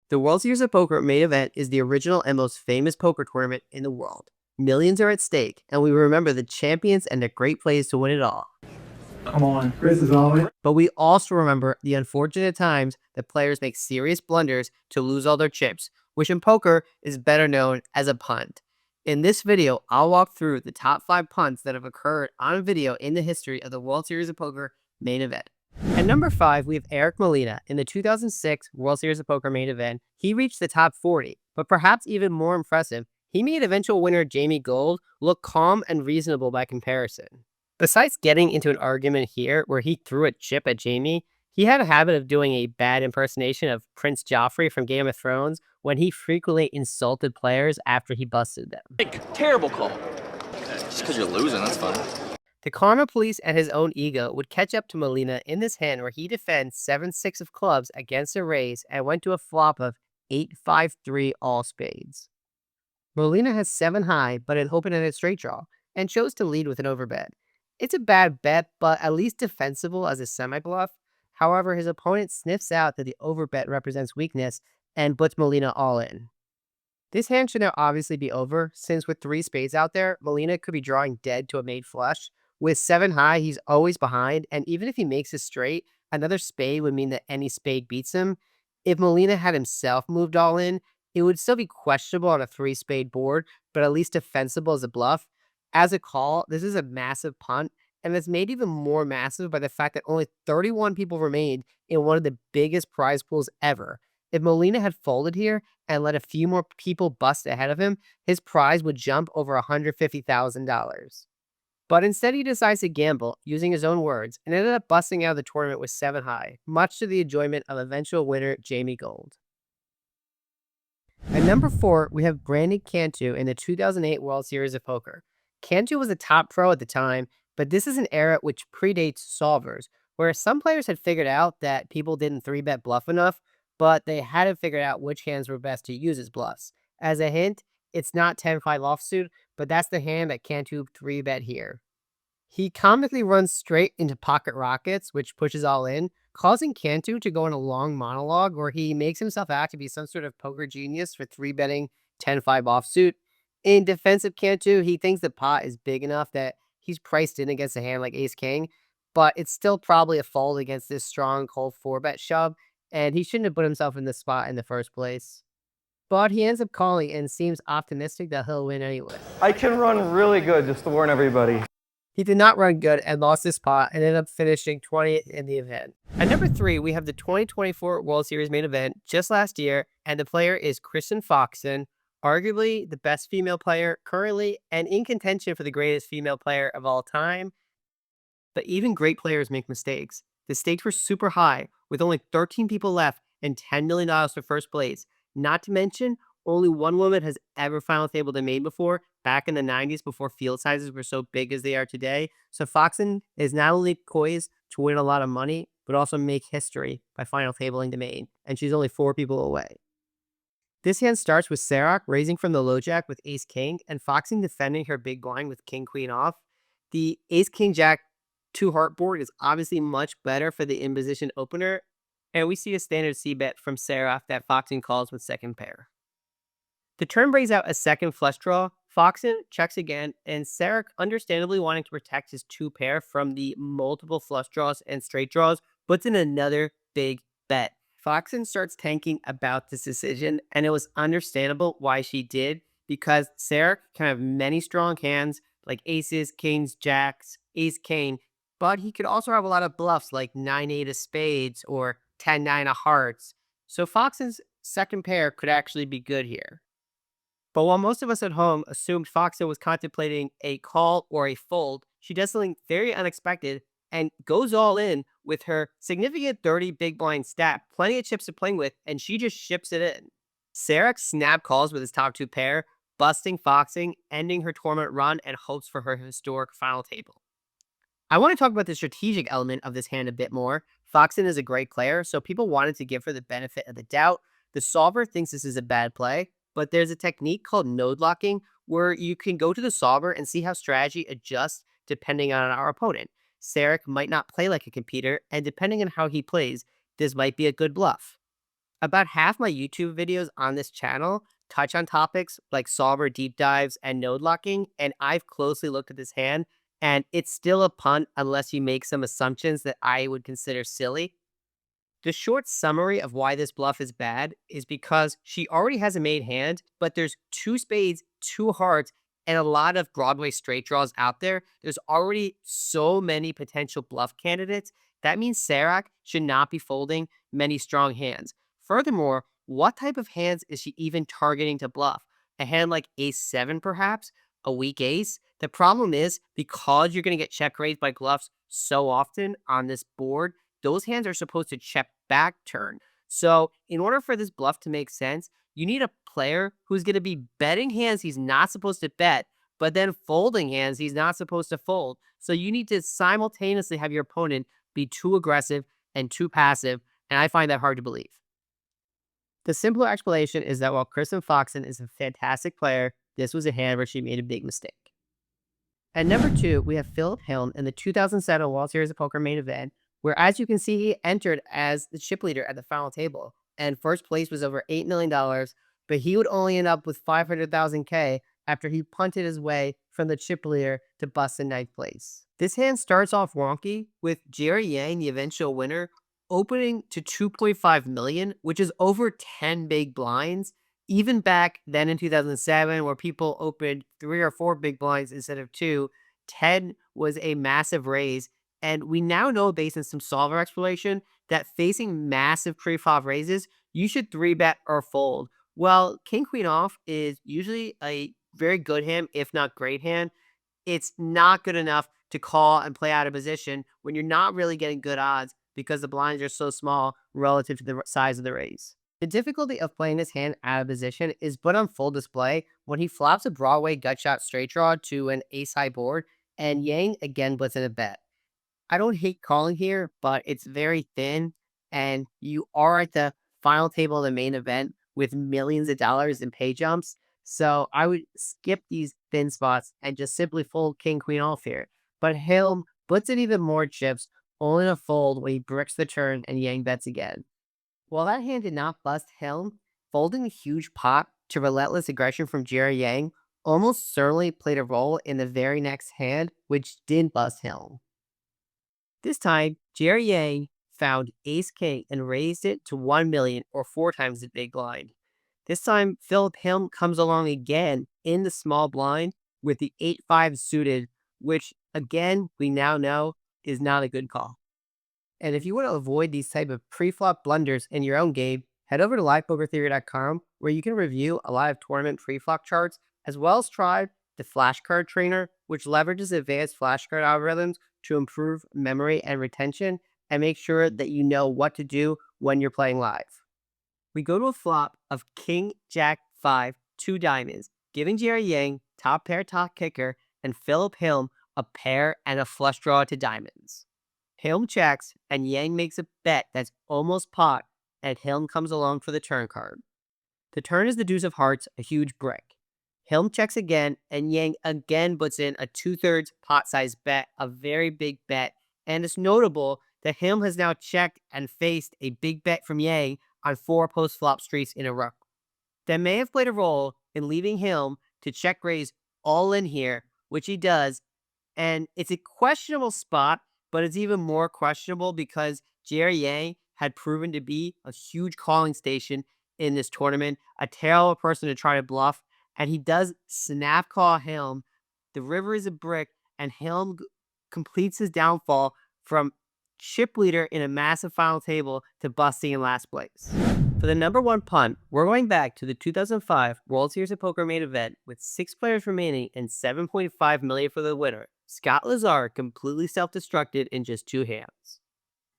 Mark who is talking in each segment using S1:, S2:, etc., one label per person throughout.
S1: The World Series of Poker Main Event is the original and most famous poker tournament in the world. Millions are at stake, and we remember the champions and their great plays to win it all.
S2: Come on, Chris is on it.
S1: But we also remember the unfortunate times that players make serious blunders to lose all their chips, which in poker is better known as a punt. In this video, I'll walk through the top 5 punts that have occurred on video in the history of the World Series of Poker Main Event. At number 5, we have Eric Molina. In the 2006 World Series of Poker Main Event, he reached the top 40, but perhaps even more impressive, he made eventual winner Jamie Gold look calm and reasonable by comparison. Besides getting into an argument here where he threw a chip at Jamie, he had a habit of doing a bad impersonation of Prince Joffrey from Game of Thrones when he frequently insulted players after he busted them.
S3: Terrible call. Just because you're losing, that's fine.
S1: The karma police and his own ego would catch up to Molina in this hand where he defends 7-6 of clubs against a raise and went to a flop of 8-5-3 all spades. Molina has 7 high but an open-ended straight draw and chose to lead with an overbet. It's a bad bet, but at least defensible as a semi-bluff. However, his opponent sniffs out that the overbet represents weakness and puts Molina all in. This hand should now obviously be over, since with 3 spades out there, Molina could be drawing dead to a made flush. With 7 high, he's always behind, and even if he makes a straight, another spade would mean that any spade beats him. If Molina had himself moved all in, it would still be questionable on a 3-spade board, but at least defensible as a bluff. As a call, this is a massive punt, and it's made even more massive by the fact that only 31 people remained in one of the biggest prize pools ever. If Molina had folded here and let a few more people bust ahead of him, his prize would jump over $150,000. But instead he decides to gamble, using his own words, and ended up busting out of the tournament with 7 high, much to the enjoyment of eventual winner Jamie Gold. At number 4, we have Brandon Cantu in the 2008 World Series of Poker. Cantu was a top pro at the time, but this is an era which predates solvers, where some players had figured out that people didn't 3-bet bluff enough, but they hadn't figured out which hands were best to use as bluffs. As a hint, it's not 10-5 offsuit, but that's the hand that Cantu 3-bet here. He comically runs straight into pocket rockets, which pushes all in, causing Cantu to go on a long monologue where he makes himself out to be some sort of poker genius for 3-betting 10-5 offsuit. In defense of Cantu, he thinks the pot is big enough that he's priced in against a hand like ace-king, but it's still probably a fold against this strong cold 4-bet shove, and he shouldn't have put himself in this spot in the first place. But he ends up calling and seems optimistic that he'll win anyway.
S2: I can run really good, just to warn everybody.
S1: He did not run good and lost his spot and ended up finishing 20th in the event. At number 3, we have the 2024 World Series Main Event just last year, and the player is Kristen Foxen, arguably the best female player currently and in contention for the greatest female player of all time. But even great players make mistakes. The stakes were super high, with only 13 people left and $10 million for first place. Not to mention, only one woman has ever final tabled a main before, back in the 90s before field sizes were so big as they are today. So Foxen is not only poised to win a lot of money, but also make history by final tabling the main, and she's only 4 people away. This hand starts with Sarah raising from the low jack with ace-king, and Foxen defending her big blind with king-queen off. The ace-king-jack 2-heart board is obviously much better for the in-position opener, and we see a standard c-bet from Sarah that Foxen calls with second pair. The turn brings out a second flush draw. Foxen checks again, and Sarek, understandably wanting to protect his 2-pair from the multiple flush draws and straight draws, puts in another big bet. Foxen starts tanking about this decision, and it was understandable why she did, because Sarek can have many strong hands like aces, kings, jacks, ace-king, but he could also have a lot of bluffs like 9-8 of spades or 10-9 of hearts. So Foxen's second pair could actually be good here. But while most of us at home assumed Foxen was contemplating a call or a fold, she does something very unexpected and goes all in with her significant 30 big blind stack, plenty of chips to play with, and she just ships it in. Sarek snap calls with his top 2 pair, busting Foxen, ending her tournament run, and hopes for her historic final table. I want to talk about the strategic element of this hand a bit more. Foxen is a great player, so people wanted to give her the benefit of the doubt. The solver thinks this is a bad play, but there's a technique called node locking where you can go to the solver and see how strategy adjusts depending on our opponent. Sarek might not play like a computer, and depending on how he plays, this might be a good bluff. About half my YouTube videos on this channel touch on topics like solver deep dives and node locking, and I've closely looked at this hand, and it's still a punt unless you make some assumptions that I would consider silly. The short summary of why this bluff is bad is because she already has a made hand, but there's two spades, two hearts, and a lot of Broadway straight draws out there. There's already so many potential bluff candidates. That means Serac should not be folding many strong hands. Furthermore, what type of hands is she even targeting to bluff? A hand like ace 7, perhaps? A weak ace? The problem is, because you're going to get check raised by bluffs so often on this board, those hands are supposed to check back turn. So, in order for this bluff to make sense, you need a player who's going to be betting hands he's not supposed to bet, but then folding hands he's not supposed to fold. So, you need to simultaneously have your opponent be too aggressive and too passive, and I find that hard to believe. The simpler explanation is that while Kristen Foxen is a fantastic player, this was a hand where she made a big mistake. At number 2, we have Philip Helm in the 2007 World Series of Poker Main Event, where, as you can see, he entered as the chip leader at the final table, and first place was over $8 million, but he would only end up with 500,000 K after he punted his way from the chip leader to bust in ninth place. This hand starts off wonky, with Jerry Yang, the eventual winner, opening to 2.5 million, which is over 10 big blinds. Even back then in 2007, where people opened 3 or 4 big blinds instead of 2, 10 was a massive raise. And we now know, based on some solver exploration, that facing massive pre-flop raises, you should 3-bet or fold. Well, King Queen off is usually a very good hand, if not great hand. It's not good enough to call and play out of position when you're not really getting good odds because the blinds are so small relative to the size of the raise. The difficulty of playing this hand out of position is put on full display when he flops a Broadway gutshot straight draw to an ace-high board, and Yang again puts in a bet. I don't hate calling here, but it's very thin, and you are at the final table of the main event with millions of dollars in pay jumps. So I would skip these thin spots and just simply fold king queen off here. But Helm puts in even more chips, only to fold when he bricks the turn and Yang bets again. While that hand did not bust Helm, folding a huge pot to relentless aggression from Jerry Yang almost certainly played a role in the very next hand, which did bust Helm. This time, Jerry Yang found ace king and raised it to 1 million, or 4 times the big blind. This time, Philip Helm comes along again in the small blind with the 8-5 suited, which again, we now know is not a good call. And if you want to avoid these type of pre-flop blunders in your own game, head over to livepokertheory.com, where you can review a lot of tournament pre-flop charts, as well as try the flashcard trainer, which leverages advanced flashcard algorithms to improve memory and retention and make sure that you know what to do when you're playing live. We go to a flop of King, Jack, 5, 2 diamonds, giving Jerry Yang top pair, top kicker, and Philip Helm a pair and a flush draw to diamonds. Helm checks, and Yang makes a bet that's almost pot, and Helm comes along for the turn card. The turn is the deuce of hearts, a huge brick. Helm checks again, and Yang again puts in a 2/3 pot-sized bet, a very big bet, and it's notable that Helm has now checked and faced a big bet from Yang on 4 post-flop streets in a row. That may have played a role in leaving Helm to check raise all in here, which he does, and it's a questionable spot, but it's even more questionable because Jerry Yang had proven to be a huge calling station in this tournament, a terrible person to try to bluff, and he does snap call Helm. The river is a brick, and Helm completes his downfall from chip leader in a massive final table to busting in last place. For the number 1 punt, we're going back to the 2005 World Series of Poker Main Event with 6 players remaining and 7.5 million for the winner. Scott Lazar completely self-destructed in just 2 hands.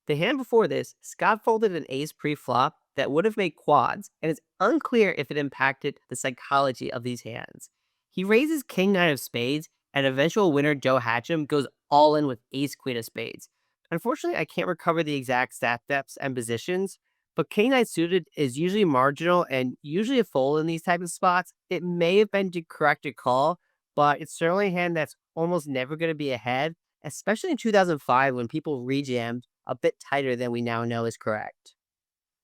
S1: The hand before this, Scott folded an ace pre-flop that would have made quads, and it's unclear if it impacted the psychology of these hands. He raises king nine of spades, and eventual winner Joe Hatcham goes all in with ace queen of spades. Unfortunately, I can't recover the exact stat depths and positions, but king nine suited is usually marginal and usually a fold in these type of spots. It may have been the correct call, but it's certainly a hand that's almost never going to be ahead, especially in 2005 when people rejammed a bit tighter than we now know is correct.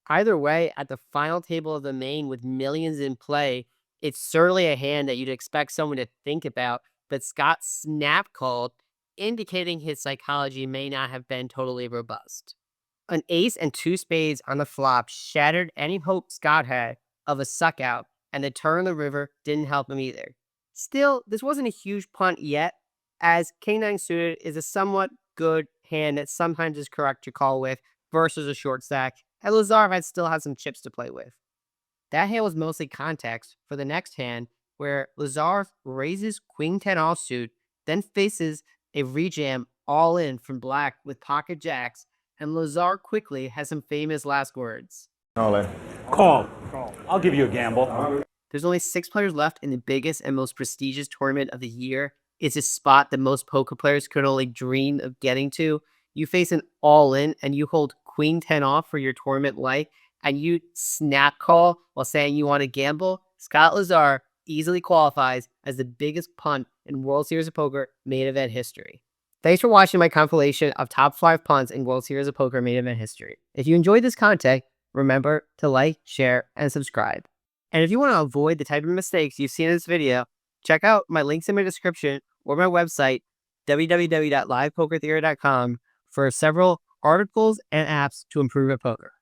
S1: Either way, at the final table of the main with millions in play, it's certainly a hand that you'd expect someone to think about, but Scott snap called, indicating his psychology may not have been totally robust. An ace and two spades on the flop shattered any hope Scott had of a suck out, and the turn of the river didn't help him either. Still, this wasn't a huge punt yet, as King-9 suited is a somewhat good hand that sometimes is correct to call with versus a short stack, and Lazar had still had some chips to play with. That hand was mostly context for the next hand, where Lazar raises Queen-10 offsuit, then faces a rejam all in from black with pocket jacks, and Lazar quickly has some famous last words.
S4: Call. I'll give you a gamble.
S1: There's only 6 players left in the biggest and most prestigious tournament of the year. It's a spot that most poker players could only dream of getting to. You face an all-in and you hold Queen-10 off for your tournament life, and you snap call while saying you want to gamble. Scott Lazar easily qualifies as the biggest punt in World Series of Poker main event history. Thanks for watching my compilation of top 5 punts in World Series of Poker main event history. If you enjoyed this content, remember to like, share, and subscribe. And if you want to avoid the type of mistakes you've seen in this video, check out my links in my description or my website, www.livepokertheory.com, for several articles and apps to improve at poker.